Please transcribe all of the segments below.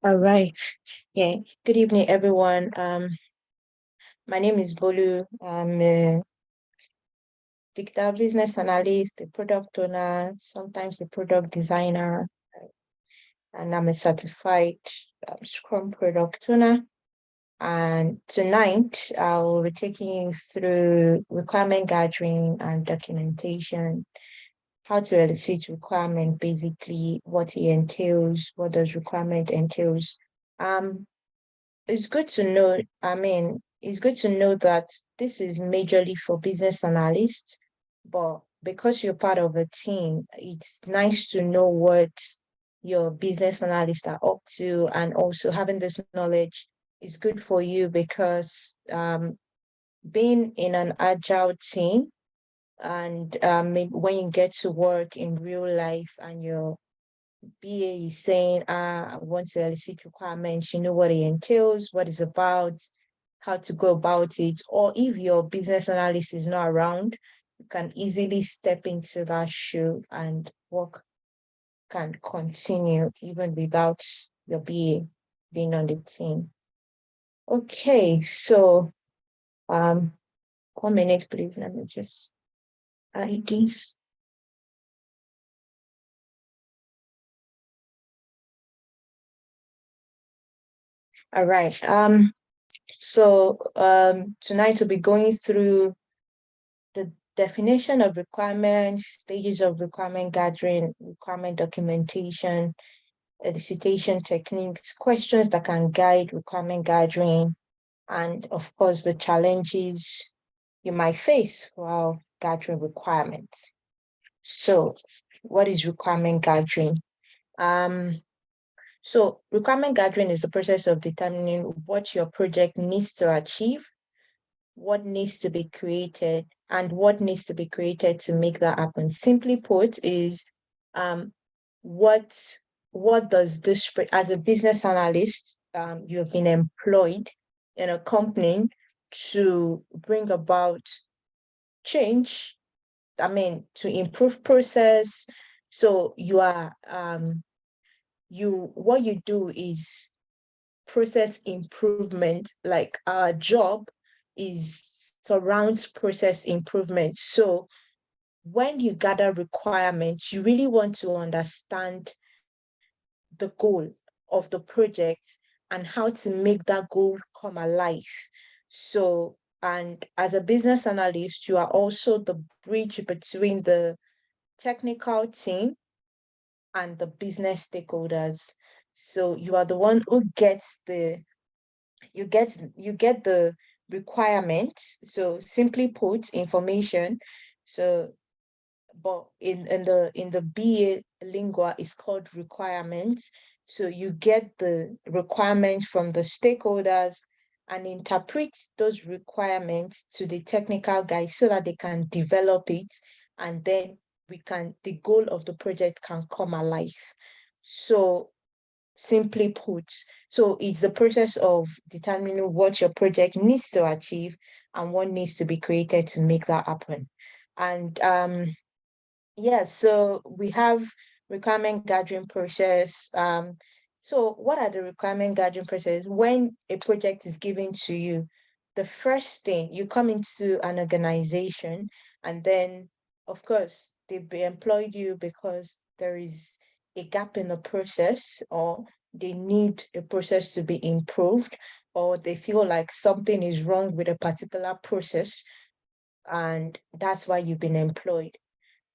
All right. Yeah. Good evening, everyone. My name is Bolu. I'm a digital business analyst, a product owner, sometimes a product designer, and I'm a certified Scrum product owner. And tonight, I'll be taking you through requirement gathering and documentation, how to elicit requirement, basically what it entails, what does requirement entails. Um, it's good to know, it's good to know that this is majorly for business analysts, but because you're part of a team, it's nice to know what your business analysts are up to, and also having this knowledge is good for you because being in an agile team and when you get to work in real life and your BA is saying, I want to elicit requirements, you know what it entails, what it's about, how to go about it. Or if your business analyst is not around, you can easily step into that shoe and work can continue even without your BA being on the team. Okay, so 1 minute, please. Let me just add this. All right. Tonight we'll be going through the definition of requirements, stages of requirement gathering, requirement documentation, elicitation techniques, questions that can guide requirement gathering, and of course the challenges you might face while gathering requirements. So, what is requirement gathering? Um, so requirement gathering is the process of determining what your project needs to achieve, what needs to be created, and what needs to be created to make that happen. Simply put, is um, what what does this, as a business analyst, you have been employed in a company to bring about change. To improve process. So you are you what you do is process improvement. Like our job is surrounds process improvement. So when you gather requirements, you really want to understand the goal of the project and how to make that goal come alive. So, and as a business analyst, you are also the bridge between the technical team and the business stakeholders. So you are the one who gets the requirements. So simply put, information. So but in the BA lingua is called requirements. So you get the requirements from the stakeholders and interpret those requirements to the technical guys so that they can develop it, and then the goal of the project can come alive. So simply put, so it's the process of determining what your project needs to achieve and what needs to be created to make that happen. And yes, so we have requirement gathering process. So what are the requirement gathering process? When a project is given to you, the first thing you come into an organization, and then of course they employed you because there is a gap in the process, or they need a process to be improved, or they feel like something is wrong with a particular process, and that's why you've been employed.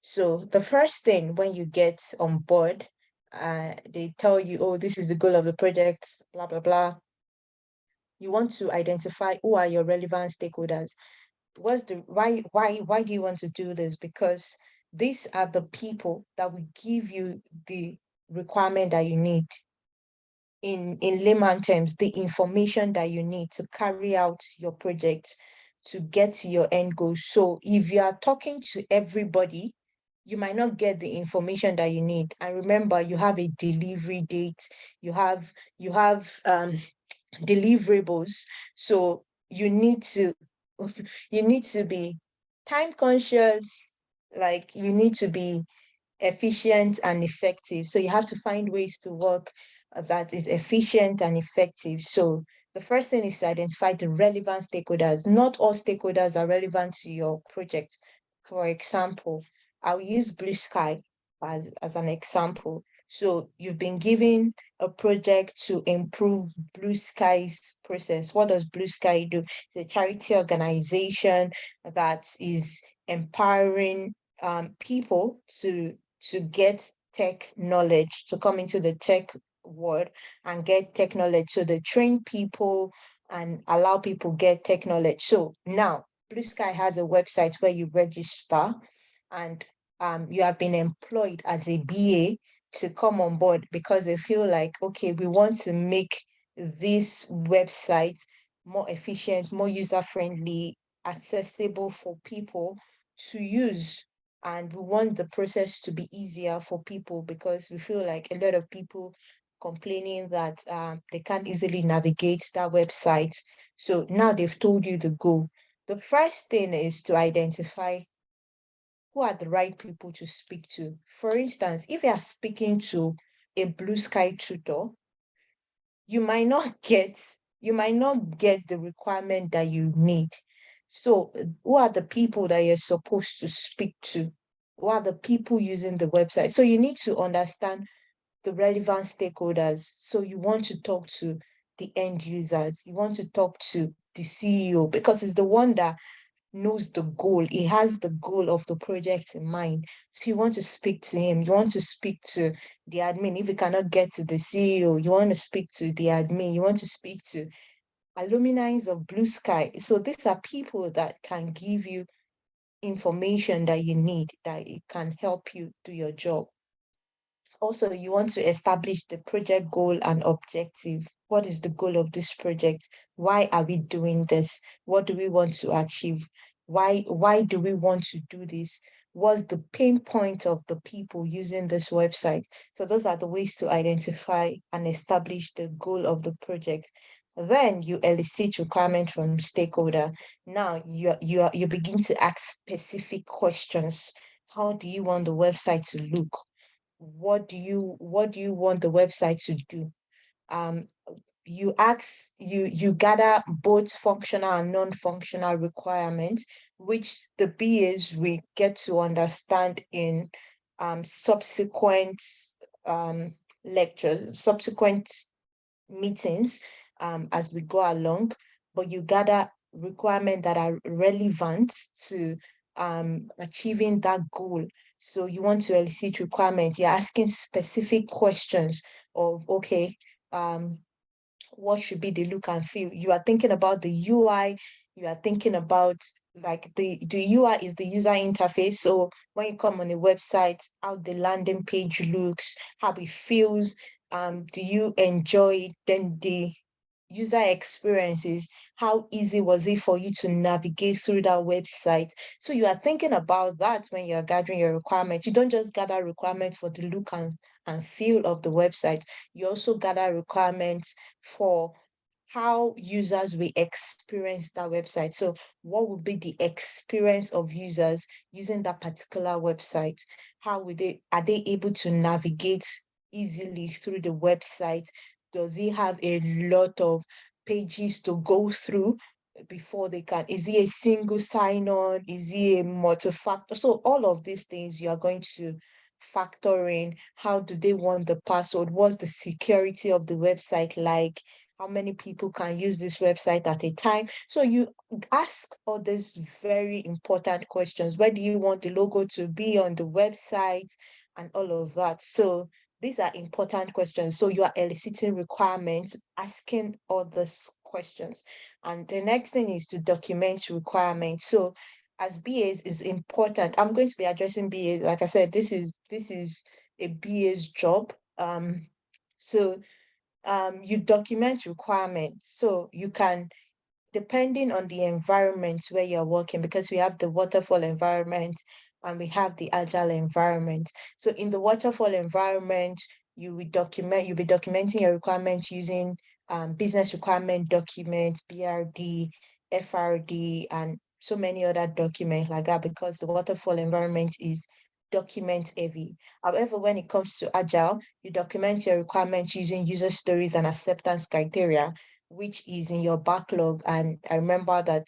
So the first thing when you get on board, they tell you, oh, this is the goal of the project, blah, blah, blah. You want to identify who are your relevant stakeholders. Why do you want to do this? Because these are the people that will give you the requirement that you need. In layman terms, the information that you need to carry out your project to get to your end goal. So if you are talking to everybody, you might not get the information that you need. And remember, you have a delivery date, you have deliverables. So you need to you need to be time conscious, like you need to be efficient and effective. So you have to find ways to work that is efficient and effective. So the first thing is to identify the relevant stakeholders. Not all stakeholders are relevant to your project. For example, I'll use Blue Sky as an example. So you've been given a project to improve Blue Sky's process. What does Blue Sky do? It's a charity organization that is empowering people to get tech knowledge, to come into the tech world and get tech knowledge. So they train people and allow people get tech knowledge. So now Blue Sky has a website where you register and you have been employed as a BA to come on board because they feel like, okay, we want to make this website more efficient, more user friendly, accessible for people to use. And we want the process to be easier for people because we feel like a lot of people complaining that they can't easily navigate that website. So now they've told you the goal. The first thing is to identify who are the right people to speak to. For instance, if you are speaking to a Blue Sky tutor, you might not get the requirement that you need. So who are the people that you're supposed to speak to? Who are the people using the website? So you need to understand the relevant stakeholders. So you want to talk to the end users, you want to talk to the CEO because it's the one that knows the goal. He has the goal of the project in mind. So you want to speak to him. You want to speak to the admin. If you cannot get to the CEO, you want to speak to the admin. You want to speak to alumni of Blue Sky. So these are people that can give you information that you need, that it can help you do your job. Also, you want to establish the project goal and objective. What is the goal of this project? Why are we doing this? What do we want to achieve? Why do we want to do this? What's the pain point of the people using this website? So those are the ways to identify and establish the goal of the project. Then you elicit requirement from stakeholder. Now you begin to ask specific questions. How do you want the website to look? What do you want the website to do? um you gather both functional and non-functional requirements, which the BAs will get to understand in subsequent um lectures, subsequent meetings as we go along, but you gather requirements that are relevant to achieving that goal. So you want to elicit requirements, you're asking specific questions of, okay, um, what should be the look and feel. You are thinking about the UI, you are thinking about like the UI is the user interface. So when you come on a website, how the landing page looks, how it feels, do you enjoy it? Then the user experiences, how easy was it for you to navigate through that website? So you are thinking about that when you're gathering your requirements. You don't just gather requirements for the look and feel of the website. You also gather requirements for how users will experience that website. So what would be the experience of users using that particular website? How would are they able to navigate easily through the website? Does it have a lot of pages to go through before they can? Is it a single sign-on? Is it a multi-factor? So all of these things you are going to factor in. How do they want the password? What's the security of the website like? How many people can use this website at a time? So you ask all these very important questions. Where do you want the logo to be on the website and all of that? So these are important questions. So you are eliciting requirements, asking all these questions. And the next thing is to document requirements. So as BAs is important. I'm going to be addressing BAs. Like I said, this is a BA's job. So you document requirements. So you can, depending on the environment where you're working, because we have the waterfall environment and we have the agile environment. So in the waterfall environment, you'll be documenting your requirements using business requirement documents, BRD, FRD, and so many other documents like that, because the waterfall environment is document heavy. However, when it comes to Agile, you document your requirements using user stories and acceptance criteria, which is in your backlog. And I remember that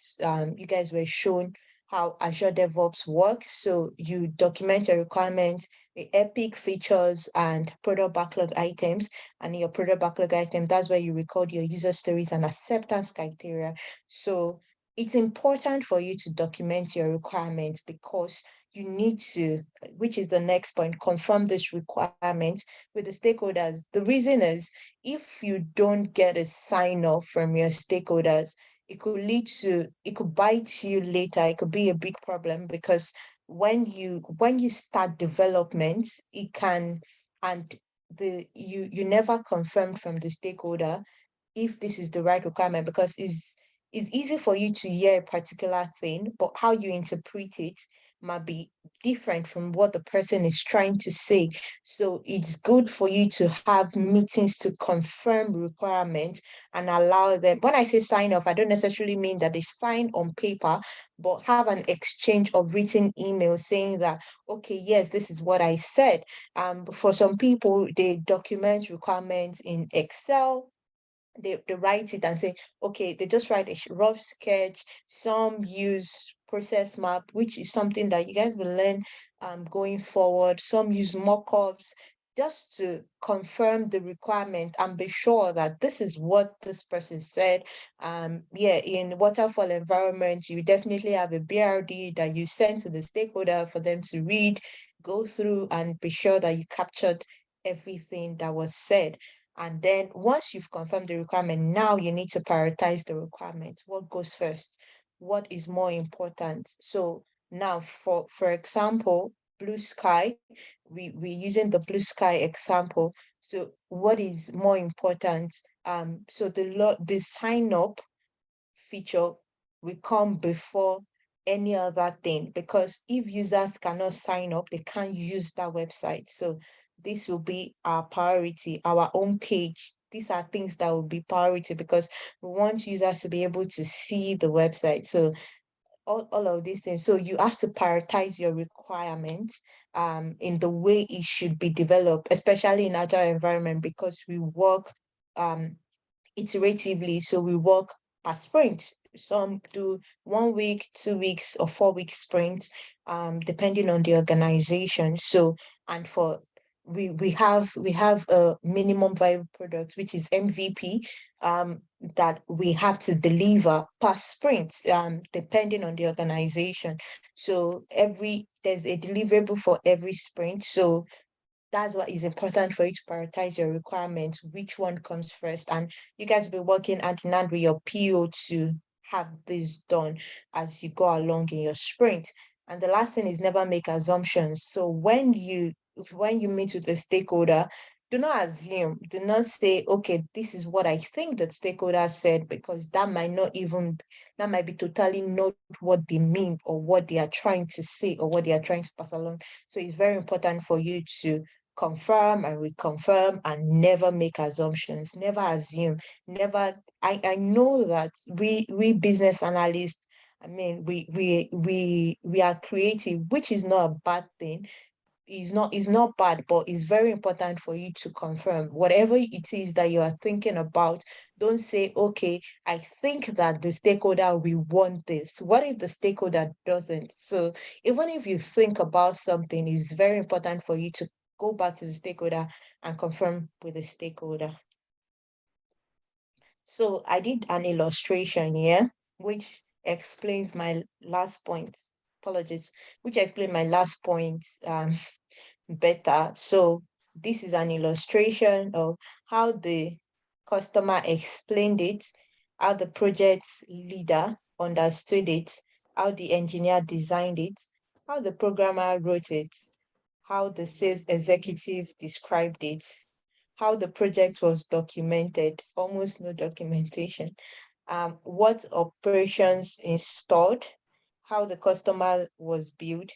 you guys were shown how Azure DevOps work. So you document your requirements, the epic features and product backlog items. And in your product backlog item, that's where you record your user stories and acceptance criteria. So it's important for you to document your requirements because you need to, which is the next point, confirm this requirement with the stakeholders. The reason is if you don't get a sign off from your stakeholders, it could bite you later. It could be a big problem because when you start development, it can and the you never confirm from the stakeholder if this is the right requirement because it's easy for you to hear a particular thing, but how you interpret it might be different from what the person is trying to say. So it's good for you to have meetings to confirm requirements and allow them. When I say sign off, I don't necessarily mean that they sign on paper, but have an exchange of written email saying that, okay, yes, this is what I said. For some people, they document requirements in Excel. They write it and say, okay, they just write a rough sketch. Some use process map, which is something that you guys will learn going forward. Some use mock-ups just to confirm the requirement and be sure that this is what this person said. Yeah, in waterfall environment, you definitely have a BRD that you send to the stakeholder for them to read, go through, and be sure that you captured everything that was said. And then once you've confirmed the requirement, now you need to prioritize the requirement. What goes first? What is more important? So now for example, blue sky, we're using the blue sky example. So what is more important? So the sign up feature will come before any other thing because if users cannot sign up, they can't use that website. So this will be our priority, our own page. These are things that will be priority because we want users to be able to see the website. So all of these things. So you have to prioritize your requirements in the way it should be developed, especially in agile environment because we work um iteratively. So we work per sprint. Some do 1 week, 2 weeks, or 4 week sprints, depending on the organization. So, and for we have a minimum viable product, which is MVP, that we have to deliver per sprint, depending on the organization. So there's a deliverable for every sprint. So that's what is important for you to prioritize your requirements, which one comes first. And you guys will be working hand in hand with your PO to have this done as you go along in your sprint. And the last thing is never make assumptions. So when you meet with a stakeholder, do not assume, do not say, okay, this is what I think that stakeholder said, because that might be totally not what they mean or what they are trying to say or what they are trying to pass along. So it's very important for you to confirm and reconfirm and never make assumptions, never assume, never. I know that we business analysts, I mean, we are creative, which is not a bad thing. Is not bad, but it's very important for you to confirm whatever it is that you are thinking about. Don't say, okay, I think that the stakeholder will want this. What if the stakeholder doesn't? So even if you think about something, it's very important for you to go back to the stakeholder and confirm with the stakeholder. So I did an illustration here, which explains my last point. Apologies, which explained my last point better. So this is an illustration of how the customer explained it, how the project leader understood it, how the engineer designed it, how the programmer wrote it, how the sales executive described it, how the project was documented, almost no documentation, what operations installed, how the customer was billed,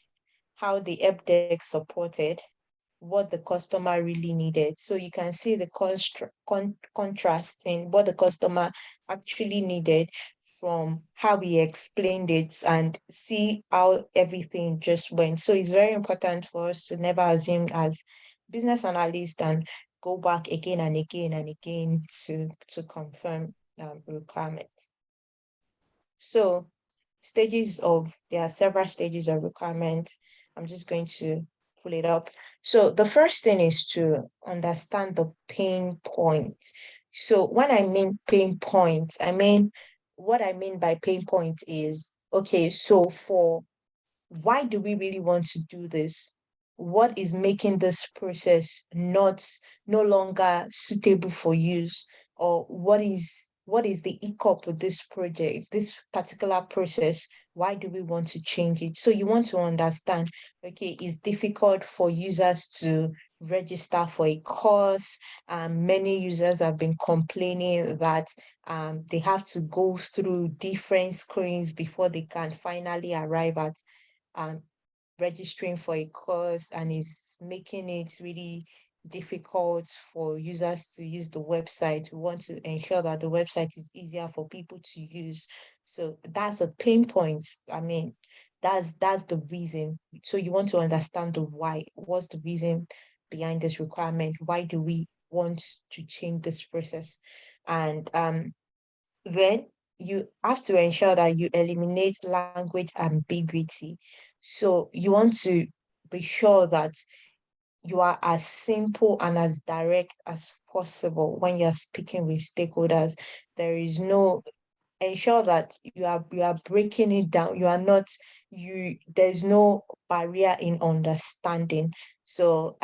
how the help desk supported, what the customer really needed. So you can see the contrast in what the customer actually needed from how we explained it and see how everything just went. So it's very important for us to never assume as business analysts and go back again and again and again to confirm requirements. So there are several stages of requirement. I'm just going to pull it up. So the first thing is to understand the pain point. So when I mean pain point, what I mean by pain point is, okay, so for why do we really want to do this? What is making this process no longer suitable for use? Or what is the hiccup with this project, this particular process? Why do we want to change it? So you want to understand, okay, it's difficult for users to register for a course. Many users have been complaining that they have to go through different screens before they can finally arrive at um, registering for a course, and is making it really difficult for users to use the website. We want to ensure that the website is easier for people to use. So that's a pain point. I mean, that's the reason. So you want to understand the why. What's the reason behind this requirement? Why do we want to change this process? And then you have to ensure that you eliminate language ambiguity. So you want to be sure that you are as simple and as direct as possible when you're speaking with stakeholders. There is no ensure that you are breaking it down. You are not you There's no barrier in understanding. So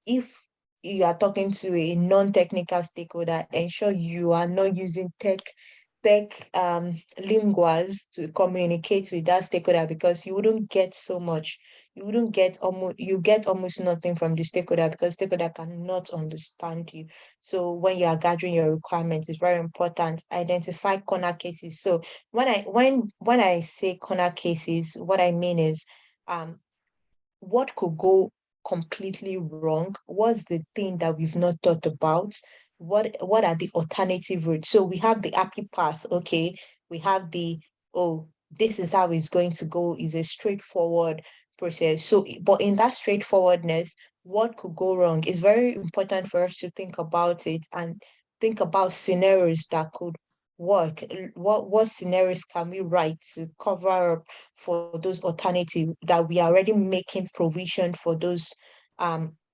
if you are talking to a non-technical stakeholder, ensure you are not using tech linguas to communicate with that stakeholder, because you wouldn't get almost nothing from the stakeholder, because stakeholder cannot understand you. So when you are gathering your requirements, it's very important. Identify corner cases. So when I say corner cases, what I mean is um what could go completely wrong? What's the thing that we've not thought about? What are the alternative routes? So we have the happy path, okay. We have the, oh, this is how it's going to go, is a straightforward process. So, but in that straightforwardness, what could go wrong? It's very important for us to think about it and think about scenarios that could work. What scenarios can we write to cover up for those alternative, that we are already making provision for those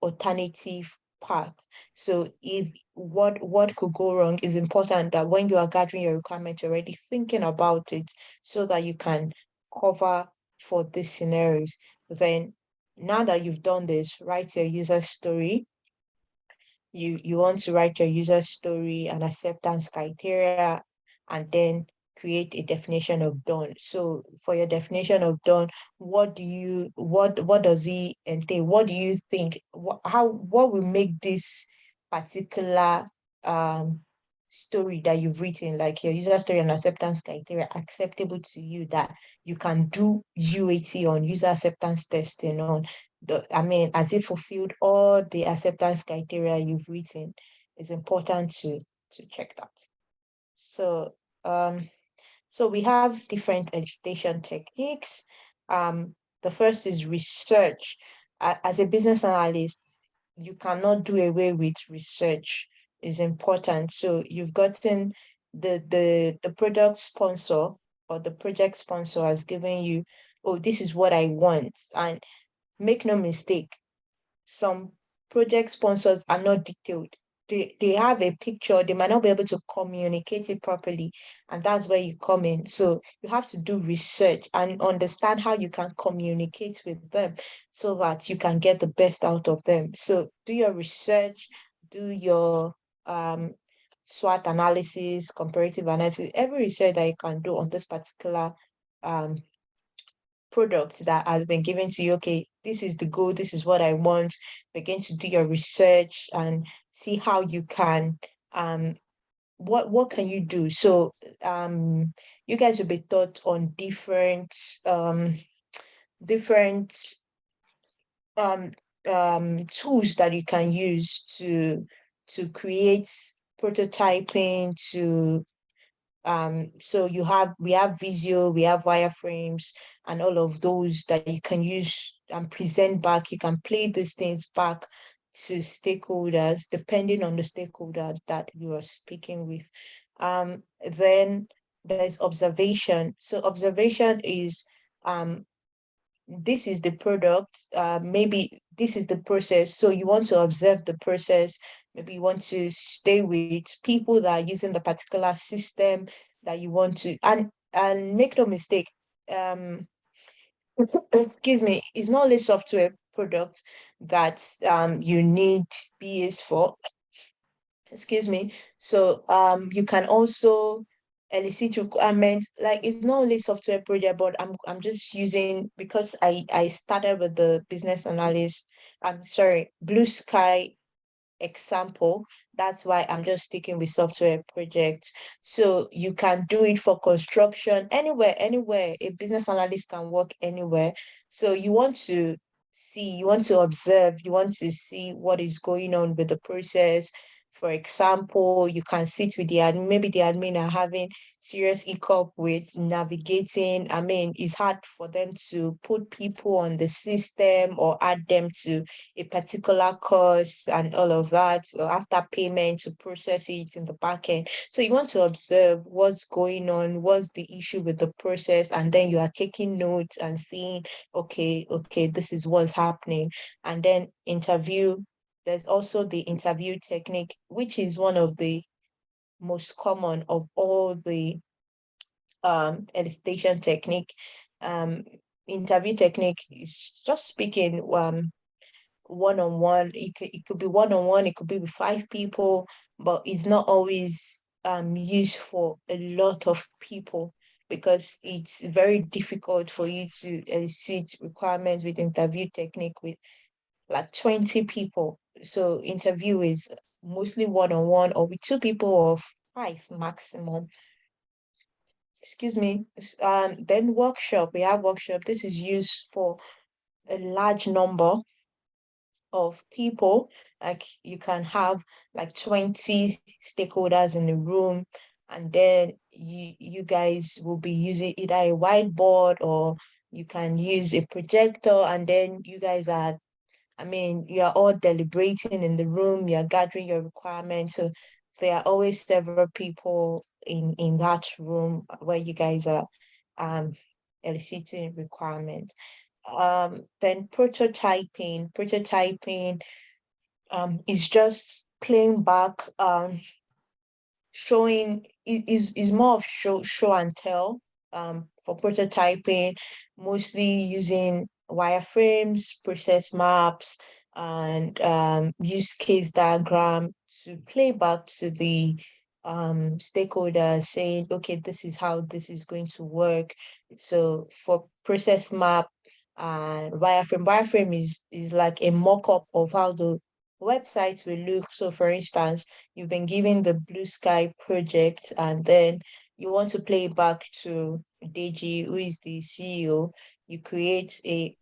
alternative path. So if what could go wrong, is important that when you are gathering your requirement, you're already thinking about it so that you can cover for these scenarios. Then now that you've done this, write your user story. You want to write your user story and acceptance criteria, and then create a definition of done. So for your definition of done, what does it entail? What do you think? What will make this particular um story that you've written, like your user story and acceptance criteria, acceptable to you, that you can do UAT on, user acceptance testing on, has it fulfilled all the acceptance criteria you've written? It's important to check that. So um so we have different elicitation techniques. The first is research. As a business analyst, you cannot do away with research. Is important. So you've gotten the product sponsor or the project sponsor has given you, oh, this is what I want. And make no mistake, some project sponsors are not detailed. They have a picture, they might not be able to communicate it properly. And that's where you come in. So you have to do research and understand how you can communicate with them so that you can get the best out of them. So do your research, do your SWOT analysis, comparative analysis, every research that you can do on this particular um product that has been given to you. Okay, this is the goal, this is what I want. Begin to do your research and see how you can what can you do. So you guys will be taught on different um tools that you can use to create prototyping, to So we have Visio, we have wireframes, and all of those that you can use and present back. You can play these things back to stakeholders, depending on the stakeholder that you are speaking with. Then there's observation. So observation is this is the product, maybe this is the process. So you want to observe the process. Maybe you want to stay with people that are using the particular system that you want to, and make no mistake, um, excuse me, it's not only software product that you need BAs for, excuse me. So you can also elicit requirements. Like it's not only software project, but I'm just using, because I started with the business analyst, I'm sorry, blue sky example. That's why I'm just sticking with software projects. So you can do it for construction, anywhere. A business analyst can work anywhere. So you want to see, you want to observe, you want to see what is going on with the process. For example, you can sit with the admin, maybe the admin are having serious hiccup with navigating. I mean, it's hard for them to put people on the system or add them to a particular course and all of that. So after payment to process it in the back end. So you want to observe what's going on, what's the issue with the process, and then you are taking notes and seeing, okay, this is what's happening. And then interview. There's also the interview technique, which is one of the most common of all the elicitation technique. Um, Interview technique is just speaking one-on-one. It could be one-on-one, it could be with five people, but it's not always used for a lot of people, because it's very difficult for you to elicit requirements with interview technique with like 20 people. So interview is mostly one-on-one or with two people or five maximum. Excuse me. Then workshop, we have workshop. This is used for a large number of people. Like you can have like 20 stakeholders in the room, and then you guys will be using either a whiteboard, or you can use a projector, and then you guys are, I mean, you are all deliberating in the room, you're gathering your requirements. So there are always several people in that room where you guys are um eliciting requirements. Then prototyping is just playing back, showing, is more of show and tell. For prototyping, mostly using wireframes, process maps, and use case diagram to play back to the stakeholders, saying, okay, this is how this is going to work. So for process map and wireframe is like a mock-up of how the websites will look. So for instance, you've been given the Blue Sky project, and then you want to play back to Deji, who is the CEO. You create a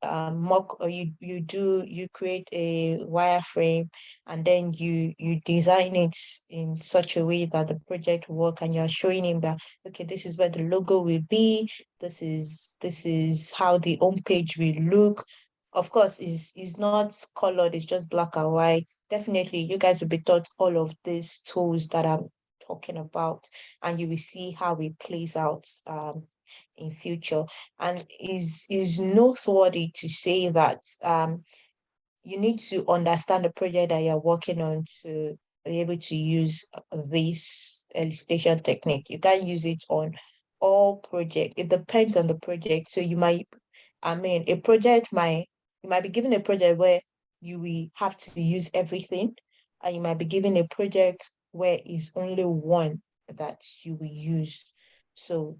mock, or you create a wireframe, and then you design it in such a way that the project will work, and you're showing him that, okay, this is where the logo will be, this is how the homepage will look. Of course, is not colored, it's just black and white. Definitely you guys will be taught all of these tools that I'm talking about, and you will see how it plays out in future. And is noteworthy to say that you need to understand the project that you're working on to be able to use this elicitation technique. You can't use it on all project. It depends on the project. So I mean, a project you might be given a project where you will have to use everything, and you might be given a project where it's only one that you will use. So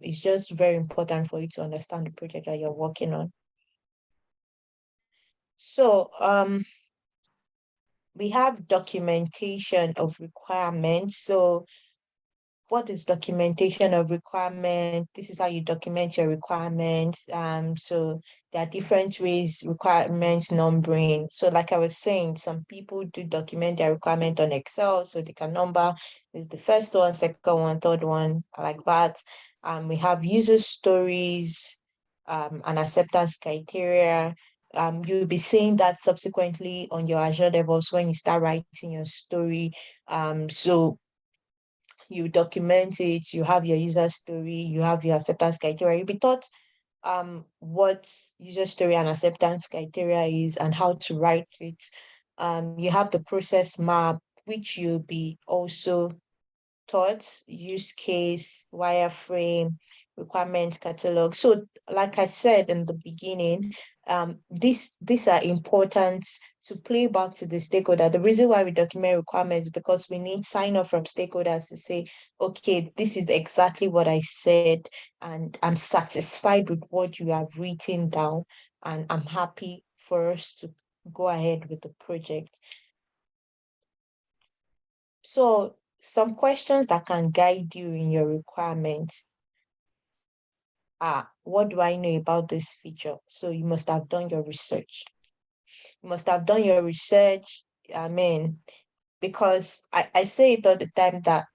it's just very important for you to understand the project that you're working on. So we have documentation of requirements. So what is documentation of requirement? This is how you document your requirements. So there are different ways requirements numbering. So like I was saying, some people do document their requirement on Excel, so they can number is the first one, second one, third one, like that. We have user stories, and acceptance criteria. You'll be seeing that subsequently on your Azure DevOps when you start writing your story. So you document it, you have your user story, you have your acceptance criteria. You'll be taught what user story and acceptance criteria is and how to write it. You have the process map, which you'll be also thoughts, use case, wireframe, requirement catalog. So, like I said in the beginning, these are important to play back to the stakeholder. The reason why we document requirements is because we need sign off from stakeholders to say, okay, this is exactly what I said, and I'm satisfied with what you have written down, and I'm happy for us to go ahead with the project. So some questions that can guide you in your requirements are, what do I know about this feature? So you must have done your research. You must have done your research. I mean, because I say it all the time that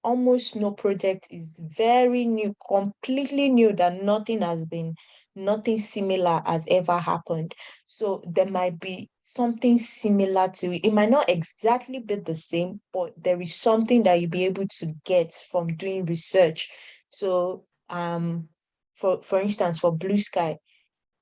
almost no project is very new, completely new, that nothing similar has ever happened. So there might be something similar to it. It might not exactly be the same, but there is something that you'll be able to get from doing research. So for instance, for Blue Sky,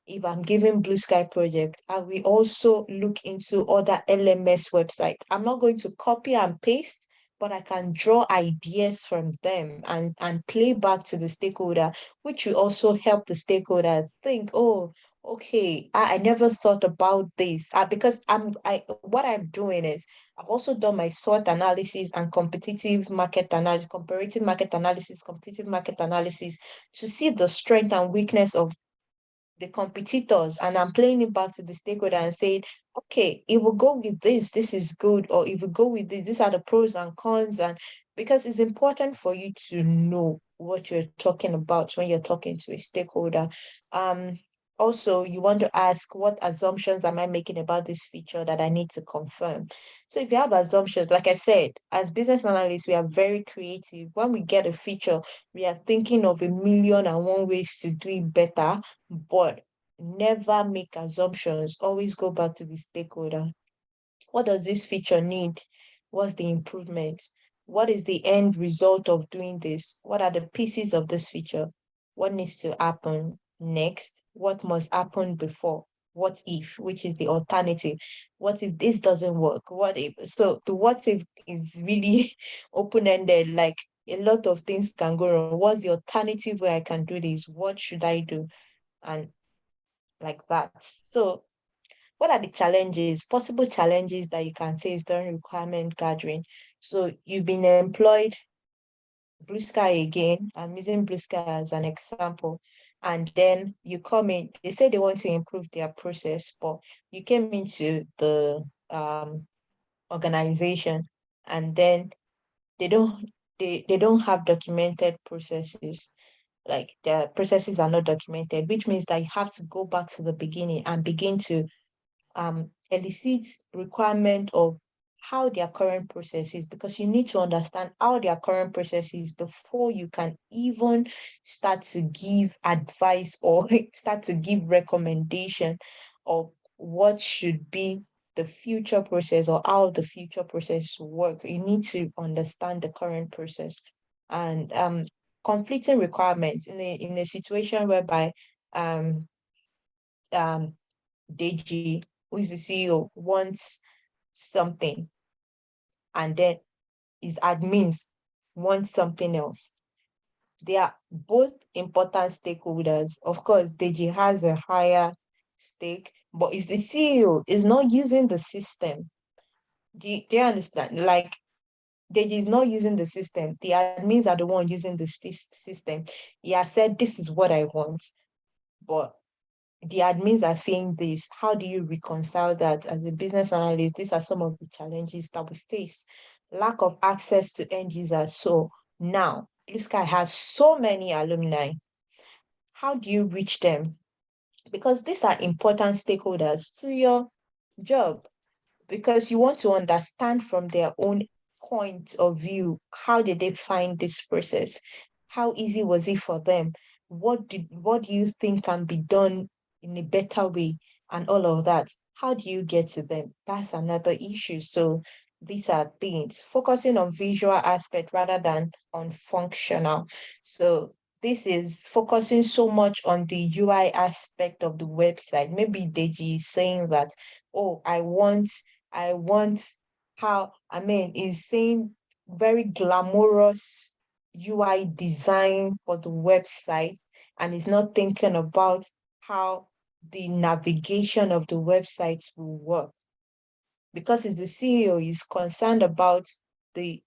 if I'm giving Blue Sky project, I will also look into other LMS websites. I'm not going to copy and paste, but I can draw ideas from them and play back to the stakeholder, which will also help the stakeholder think, oh, okay, I never thought about this. Because what I'm doing is I've also done my SWOT analysis and comparative market analysis, competitive market analysis to see the strength and weakness of the competitors, and I'm playing it back to the stakeholder and saying, okay, if we go with this is good, or if we go with this, these are the pros and cons. And because it's important for you to know what you're talking about when you're talking to a stakeholder. Um, Also, you want to ask, what assumptions am I making about this feature that I need to confirm? So if you have assumptions, like I said, as business analysts, we are very creative. When we get a feature, we are thinking of 1,000,001 ways to do it better, but never make assumptions. Always go back to the stakeholder. What does this feature need? What's the improvement? What is the end result of doing this? What are the pieces of this feature? What needs to happen next? What must happen before? What if, which is the alternative? What if this doesn't work? What if? So the what if is really open-ended, like a lot of things can go wrong. What's the alternative way I can do this? What should I do? And like that. So what are the challenges, possible challenges that you can face during requirement gathering? So you've been employed, Blue Sky again, I'm using Blue Sky as an example. And then you come in, they say they want to improve their process, but you came into the organization, and then they don't they don't have documented processes. Like their processes are not documented, which means that you have to go back to the beginning and begin to elicits requirement of how their current process is, because you need to understand how their current process is before you can even start to give advice or start to give recommendation of what should be the future process or how the future process will work. You need to understand the current process. And conflicting requirements in a situation whereby um um Deji, who is the CEO, wants something, and then his admins want something else. They are both important stakeholders. Of course, Deji has a higher stake, but it's the CEO is not using the system. Do you understand? Like Deji is not using the system. The admins are the one using the system. He has said, this is what I want, but the admins are saying this. How do you reconcile that as a business analyst? These are some of the challenges that we face. lack of access to end users. So now Blue Sky has so many alumni. How do you reach them? Because these are important stakeholders to your job, because you want to understand from their own point of view, how did they find this process? How easy was it for them? What do you think can be done in a better way? And all of that. How do you get to them? That's another issue. So these are things focusing on visual aspect rather than on functional. So this is focusing so much on the UI aspect of the website. Maybe Deji is saying that, oh, I want how, I mean, is saying very glamorous UI design for the website, and is not thinking about how the navigation of the website will work. Because as the CEO is concerned about the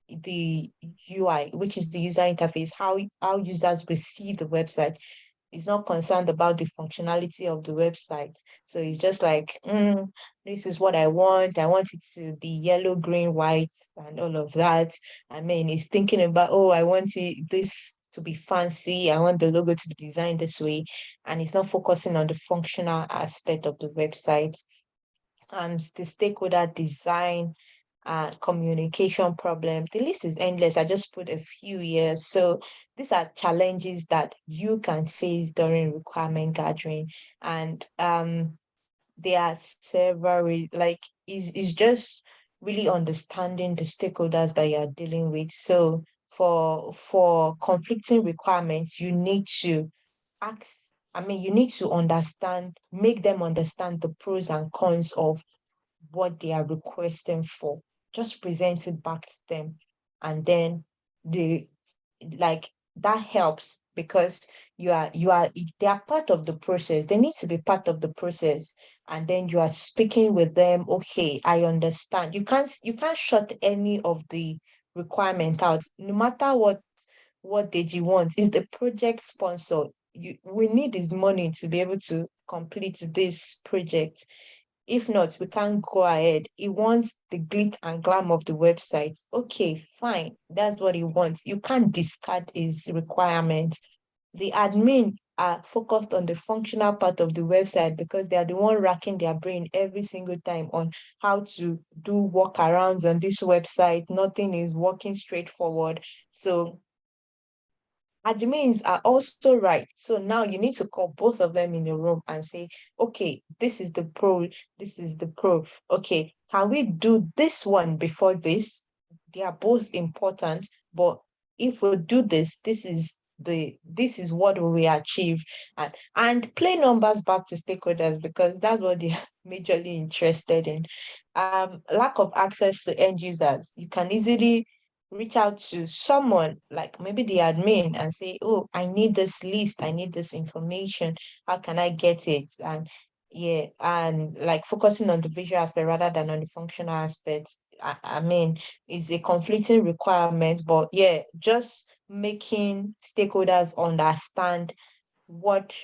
the UI, which is the user interface, how users receive the website. He's not concerned about the functionality of the website. So it's just like, this is what I want. I want it to be yellow, green, white, and all of that. I mean, he's thinking about, oh, I want this to be fancy. I want the logo to be designed this way. And he's not focusing on the functional aspect of the website. And the stakeholder design, communication problem. The list is endless. I just put a few here. So these are challenges that you can face during requirement gathering. And there are several, like, is just really understanding the stakeholders that you're dealing with. So for conflicting requirements, you need to ask, I mean, you need to understand, make them understand the pros and cons of what they are requesting for. Just present it back to them. And then they, like, that helps, because they are part of the process. They need to be part of the process. And then you are speaking with them. Okay, I understand. You can't shut any of the requirement out, no matter what did you want. Is the project sponsor. We need his money to be able to complete this project. If not, we can't go ahead. He wants the glitter and glam of the website. Okay, fine. That's what he wants. You can't discard his requirement. The admin are focused on the functional part of the website, because they are the one racking their brain every single time on how to do workarounds on this website. Nothing is working straightforward. So admins are also right. So now you need to call both of them in a room and say, okay, this is the pro, this is the pro. Okay, can we do this one before this? They are both important, but if we do this, this is what we achieve. And play numbers back to stakeholders, because that's what they're majorly interested in. Lack of access to end users. You can easily reach out to someone like maybe the admin and say, oh, I need this list, I need this information, how can I get it? And yeah, and like focusing on the visual aspect rather than on the functional aspect. I mean, is a conflicting requirement, but yeah, just making stakeholders understand what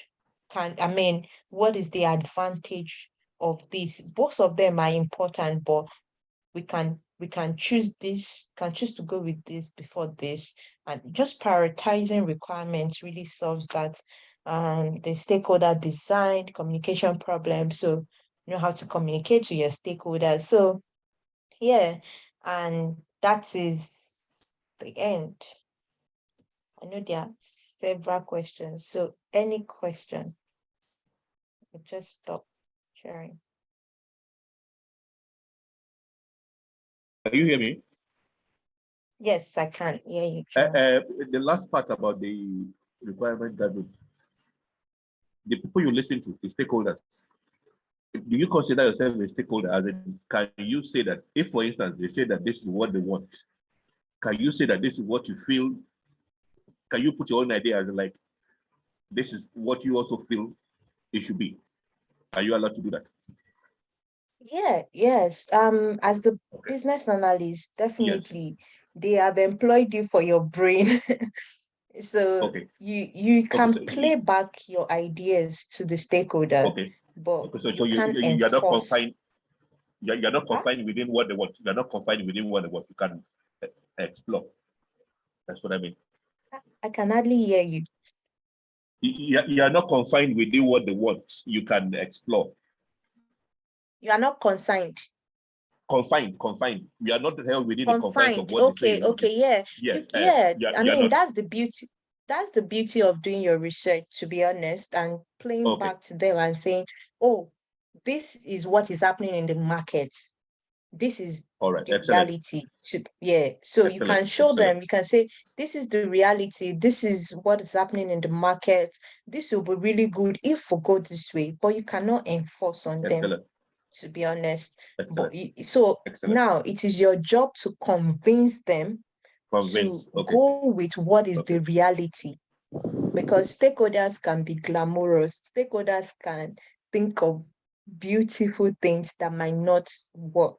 what is the advantage of this. Both of them are important, but we can choose this, can choose to go with this before this. And just prioritizing requirements really solves that. The stakeholder design, communication problem. So you know how to communicate to your stakeholders. So yeah, and that is the end. I know there are several questions. So any question, I'll just stop sharing. Can you hear me? Yes, I can hear you. The last part about the requirement gathering, the people you listen to, the stakeholders, do you consider yourself a stakeholder? As in, can you say that if, for instance, they say that this is what they want, can you say that this is what you feel? Can you put your own idea as in, like, this is what you also feel it should be? Are you allowed to do that? Yeah, yes. As the Okay. business analyst, Yes. definitely they have employed you for your brain. So Okay. you Okay. can So play back your ideas to the stakeholder, okay. but Okay. So you you can't you're not enforce. confined. You're not confined within what they want. You're not confined within what they want. You can explore. That's what I mean. I can hardly hear you. You're not confined within what they want. You can explore. You are not consigned. Confined. We are not held within the confines of Confined. what they say Okay, you want. okay, yeah. Yes, I you're mean, not. that's the beauty. That's the beauty of doing your research, to be honest, and playing Okay, back to them and saying, oh, this is what is happening in the market. This is all right, the excellent, reality. Yeah. So you can show excellent. them, you can say, this is the reality, this is what is happening in the market. This will be really good if we go this way, but you cannot enforce on them, Excellent, to be honest. But excellent, so excellent. now it is your job to convince them to Convinced. Okay, go with what is the okay, reality, because stakeholders can be glamorous. Stakeholders can think of beautiful things that might not work.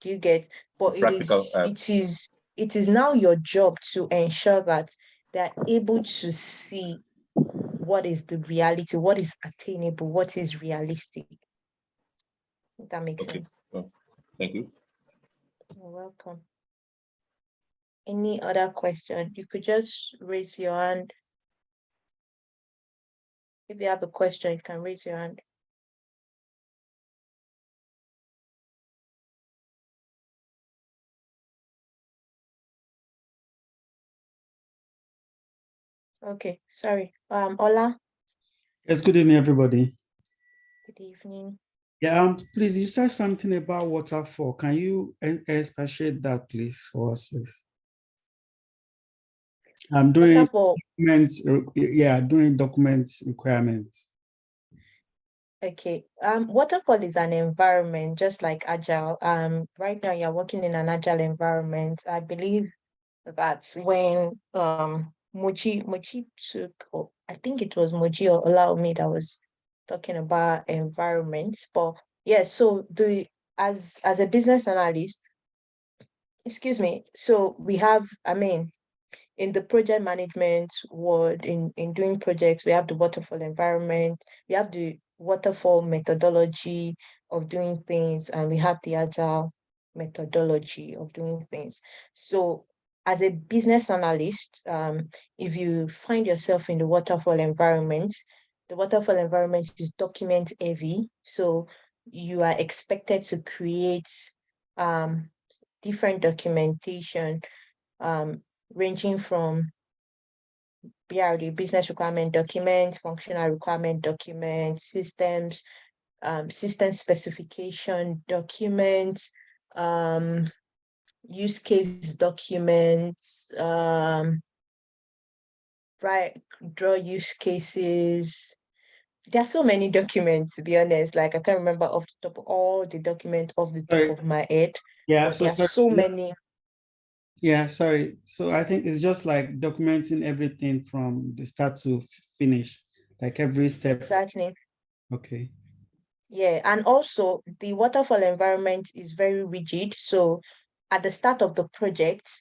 Do you get? But practical. it is now your job to ensure that they're able to see what is the reality, what is attainable, what is realistic. If that makes Okay, sense. well, thank you. You're welcome. Any other question? You could just raise your hand. If you have a question, you can raise your hand. Okay, sorry. Ola, Yes, good evening, everybody. good evening. Yeah, please, you said something about waterfall. Can you expatiate that, please, for us, please? I'm doing Waterfall. documents, doing documents requirements. Okay. Waterfall is an environment just like Agile. Right now you're working in an Agile environment. I believe that's when Mochi took, or I think it was Mochi or Olaomi that was talking about environments. But yeah, so the as a business analyst, excuse me, so we have, I mean, in the project management world, in doing projects, we have the waterfall environment, we have the waterfall methodology of doing things, and we have the agile methodology of doing things. So as a business analyst, if you find yourself in the waterfall environment is document heavy. So you are expected to create um, different documentation, um, ranging from BRD, business requirement document, functional requirement document, system specification document, use case documents, right, draw use cases. There are so many documents, to be honest. Like I can't remember off the top all the documents off the top Sorry. of my head, Yeah, but so there are sorry. so many. Yeah, sorry. So I think it's just like documenting everything from the start to finish, like every step. Exactly. Okay. Yeah, and also the waterfall environment is very rigid. So at the start of the project,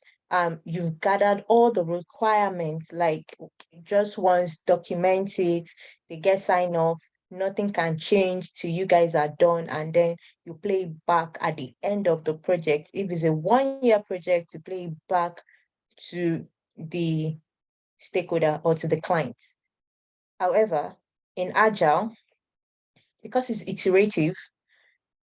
you've gathered all the requirements, like just once document it, they get sign off, nothing can change till you guys are done, and then you play back at the end of the project. If it's a 1 year project, to play back to the stakeholder or to the client. However, in Agile, because it's iterative,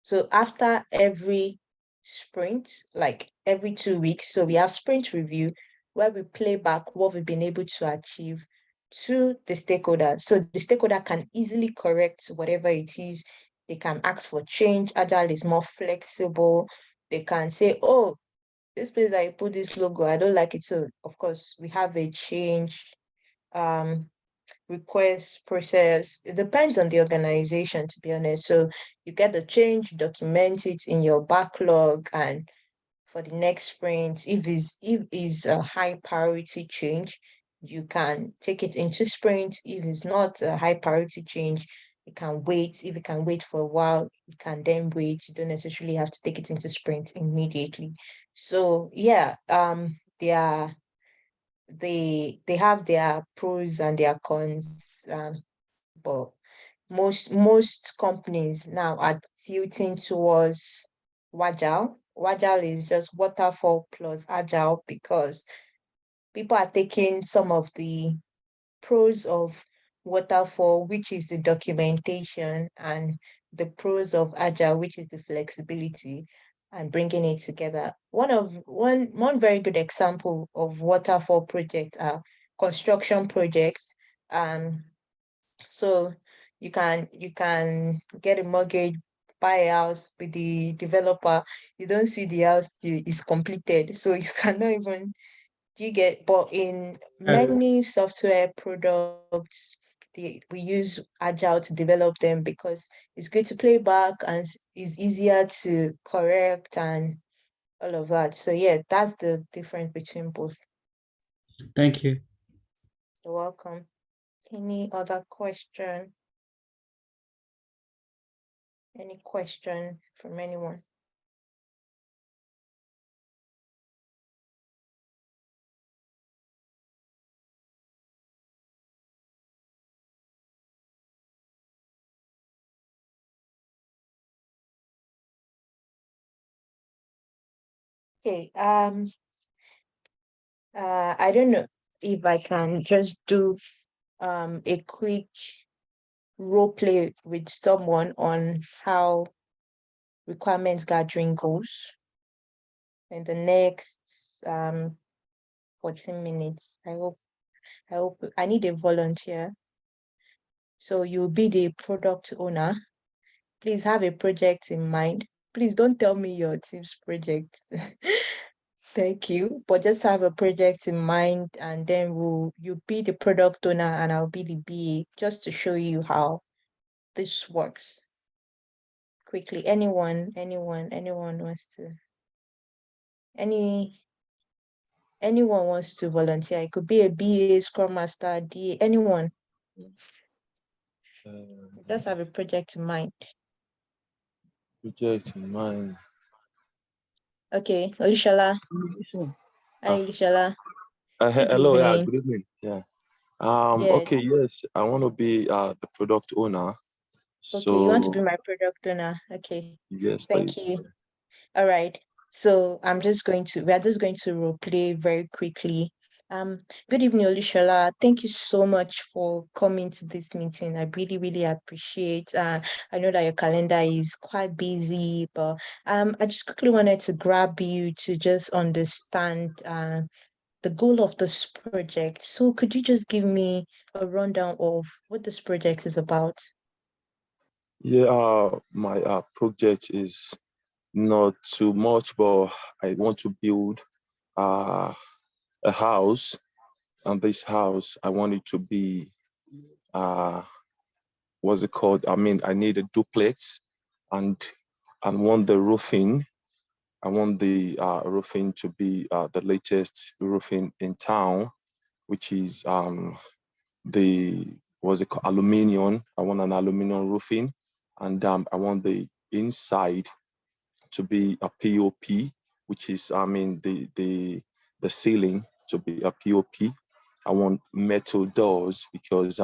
so after every sprint, like every 2 weeks, so we have sprint review where we play back what we've been able to achieve to the stakeholder. So the stakeholder can easily correct whatever it is. They can ask for change. Agile is more flexible. They can say, oh, this place I put this logo, I don't like it. So of course we have a change request process. It depends on the organization, to be honest. So you get the change, document it in your backlog, and for the next sprint, if it's a high priority change, you can take it into sprint. If it's not a high priority change, it can wait. If it can wait for a while, it can then wait. You don't necessarily have to take it into sprint immediately. So yeah, they have their pros and their cons, but most companies now are tilting towards Agile. Agile is just waterfall plus agile because people are taking some of the pros of waterfall, which is the documentation, and the pros of agile, which is the flexibility, and bringing it together. One very good example of waterfall project are construction projects. So you can get a mortgage, buy a house with the developer. You don't see the house is completed, so you cannot even, do you get? But in many software products, we use Agile to develop them because it's good to play back and it's easier to correct and all of that. So yeah, that's the difference between both. Thank you. You're welcome. Any other question? Any question from anyone? Okay, I don't know if I can just do a quick role play with someone on how requirements gathering goes in the next 14 minutes. I hope I need a volunteer. So you'll be the product owner. Please have a project in mind. Please don't tell me your team's project. Thank you. But just have a project in mind, and then you be the product owner and I'll be the BA, just to show you how this works. Quickly, anyone wants to, anyone wants to volunteer. It could be a BA, Scrum Master, DA, anyone. Just have a project in mind. Project in mind. Okay, Olushola. Hi, Olushola. Good Hello, yeah, evening. good evening. Yeah. Yeah. Okay, yes, I want to be the product owner. Okay, you want to So be my product owner. Okay. yes, Thank please. you. All right. So we are just going to role play very quickly. Good evening, Olushola. Thank you so much for coming to this meeting. I really, really appreciate. I know that your calendar is quite busy, but I just quickly wanted to grab you to just understand the goal of this project. So could you just give me a rundown of what this project is about? Yeah, my project is not too much, but I want to build a house, and this house I want it to be what's it called? I mean, I need a duplex, and want the roofing. I want the roofing to be the latest roofing in town, which is the what's it called, aluminium. I want an aluminium roofing, and I want the inside to be a POP, which is I mean the ceiling to be a POP. I want metal doors because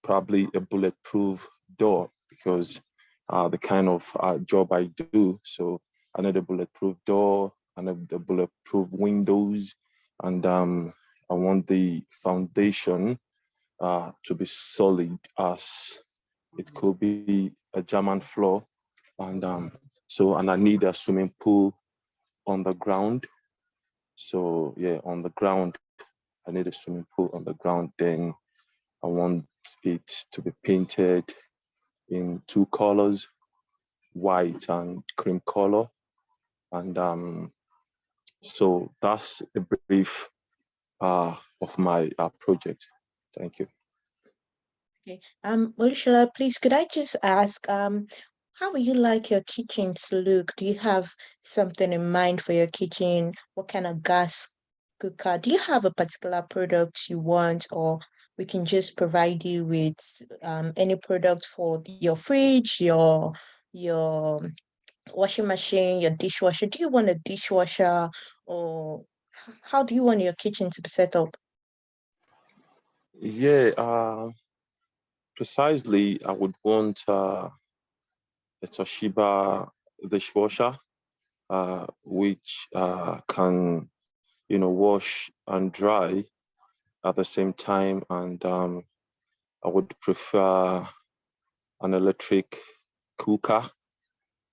probably a bulletproof door because the kind of job I do. So I need a bulletproof door, I need the bulletproof windows, and I want the foundation to be solid as it could be a German floor. And and I need a swimming pool on the ground. So yeah, on the ground, I need a swimming pool on the ground. Then I want it to be painted in two colors, white and cream color. And so that's a brief of my project. Thank you. Okay. Ursula, please, could I just ask, how would you like your kitchen to look? Do you have something in mind for your kitchen? What kind of gas cooker? Do you have a particular product you want, or we can just provide you with any product for your fridge, your washing machine, your dishwasher? Do you want a dishwasher, or how do you want your kitchen to be set up? Yeah, Precisely, I would want a Toshiba dishwasher, which can, wash and dry at the same time. And I would prefer an electric cooker.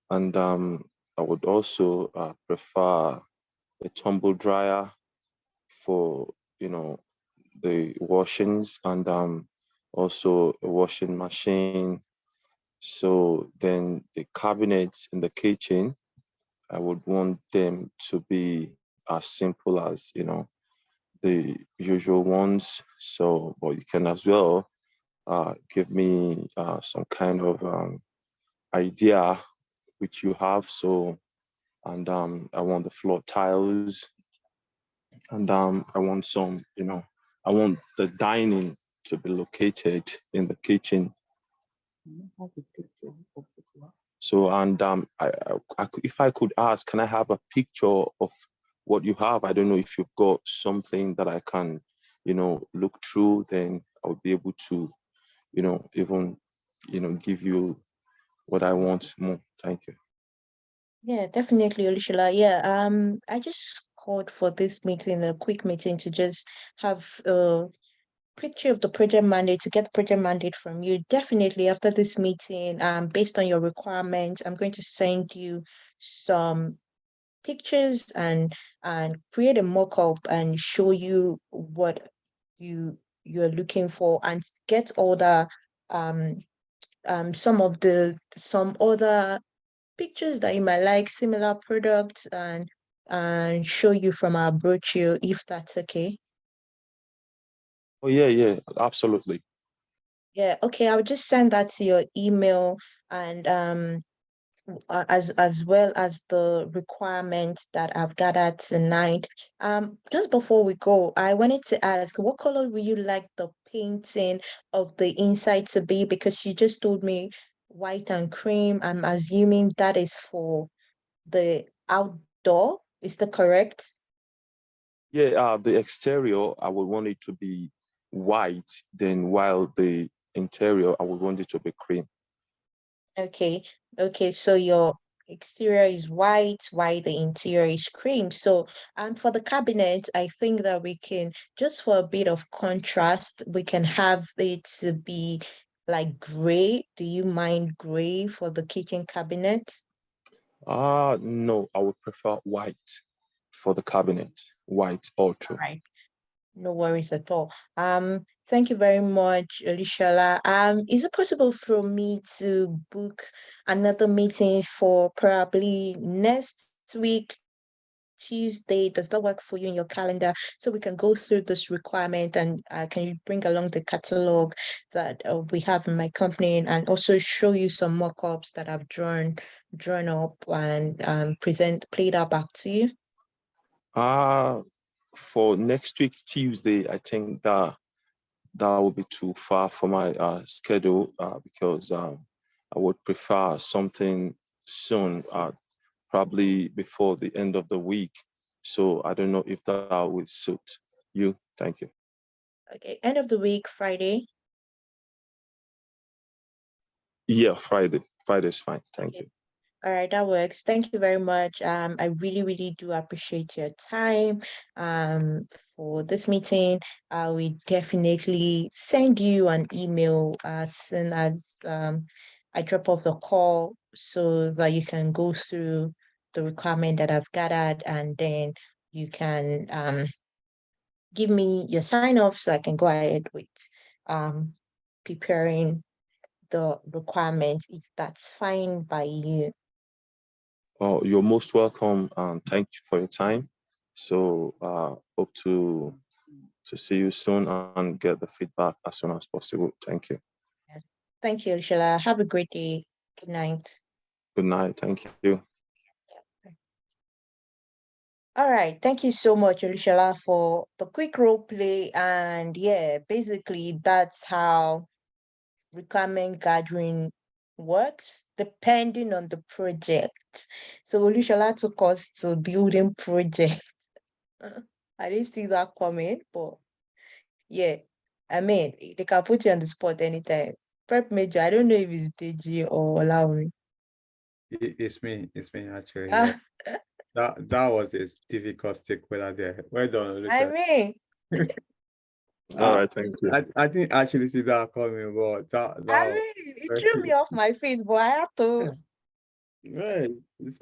And I would also prefer a tumble dryer for, the washings, and also a washing machine. So then the cabinets in the kitchen, I would want them to be as simple as, the usual ones. So, but you can as well give me some kind of idea which you have. So, and I want the floor tiles, and I want some, I want the dining to be located in the kitchen. So, and if I could ask, can I have a picture of what you have? I don't know if you've got something that I can, look through. Then I would be able to, even, give you what I want more. Thank you. Yeah, definitely, Olushola. Yeah, I just called for this meeting, a quick meeting to just have a picture of the project mandate, to get the project mandate from you. Definitely after this meeting, based on your requirements, I'm going to send you some pictures and create a mock-up and show you what you're looking for, and get all the um some other pictures that you might like, similar products, and show you from our brochure, if that's okay. Oh yeah, absolutely. Yeah, okay, I'll just send that to your email, and as well as the requirements that I've gathered tonight. Just before we go, I wanted to ask, what color would you like the painting of the inside to be? Because you just told me white and cream. I'm assuming that is for the outdoor. Is that correct? Yeah, the exterior, I would want it to be white, then while the interior, I would want it to be cream. Okay. Okay, so your exterior is white, while the interior is cream. So, for the cabinet, I think that we can, just for a bit of contrast, we can have it to be like gray. Do you mind gray for the kitchen cabinet? No, I would prefer white for the cabinet. White All also. right. No worries at all. Thank you very much, Olushola. Is it possible for me to book another meeting for probably next week, Tuesday? Does that work for you in your calendar? So we can go through this requirement, and can you bring along the catalog that we have in my company, and also show you some mock-ups that I've drawn up, and play that back to you? Uh for next week, Tuesday, I think that would be too far for my schedule, because I would prefer something soon, probably before the end of the week. So I don't know if that would suit you. Thank you. Okay, end of the week, Friday. Yeah, Friday. Friday is fine. Thank Okay. you. All right, that works. Thank you very much. I really, really do appreciate your time for this meeting. I will definitely send you an email as soon as I drop off the call, so that you can go through the requirement that I've gathered, and then you can give me your sign off so I can go ahead with um preparing the requirements, if that's fine by you. Oh, you're most welcome. Thank you for your time. So hope to see you soon and get the feedback as soon as possible. Thank you. Thank you, Shala. Have a great day. Good night. Good night. Thank you. All right. Thank you so much, Olushola, for the quick role play. And yeah, basically, that's how requirement gathering works, depending on the project. So Olushola took us to building project. I didn't see that coming, but yeah, I mean, they can put you on the spot anytime. prep major. I don't know if it's Deji or Lowry. It's me actually. Ah, Yeah. That was a difficult stakeholder there. Well done, I Lucia. mean, All right, thank you. I didn't actually see that coming, but that it threw me off my feet, but I had to. well, it's like